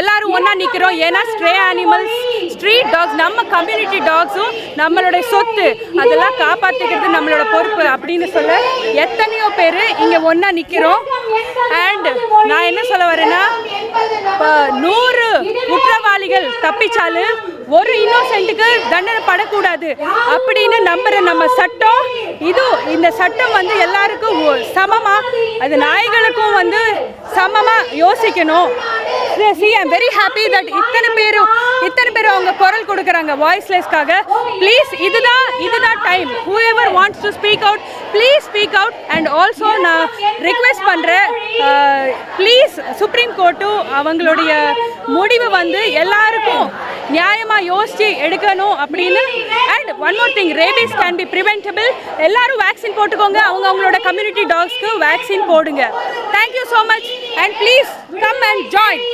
எல்லாரும் ஒன்றா நிற்கிறோம். ஏன்னா ஸ்ட்ரே அனிமல்ஸ், ஸ்ட்ரீட் டாக்ஸ் நம்ம கம்யூனிட்டி டாக்ஸும் நம்மளோட சொத்து, அதெல்லாம் காப்பாற்றிக்கிறது நம்மளோட பொறுப்பு அப்படின்னு சொல்ல எத்தனையோ பேர் இங்கே ஒன்றா நிற்கிறோம். அண்ட் நான் என்ன சொல்ல வரேன்னா, 100 குற்றவாளிகள் தப்பிச்சாலும் ஒரு இன்னோசென்ட்டுக்கு தண்டனை படக்கூடாது அப்படின்னு நம்புற நம்ம சட்டம் இது. இந்த சட்டம் வந்து எல்லாருக்கும் சமமா, அது நாய்களுக்கும் வந்து சமமா யோசிக்கணும். See, I'm very happy that இத்தனை பேர் அவங்க குரல் கொடுக்குறாங்க வாய்ஸ்லெஸ்க்காக. ப்ளீஸ் இதுதான் time. whoever wants to speak out, please speak out. and also நான் ரிக்வெஸ்ட் பண்ணுறேன், ப்ளீஸ் சுப்ரீம் கோர்ட்டும் அவங்களுடைய முடிவு வந்து எல்லாருக்கும் நியாயமாக யோசித்து எடுக்கணும் அப்படின்னு. And one more thing, rabies can be preventable. எல்லாரும் வேக்சின் போட்டுக்கோங்க, அவங்களோட கம்யூனிட்டி டாக்ஸ்க்கு வேக்சின் போடுங்க. Thank you so much and please come and join.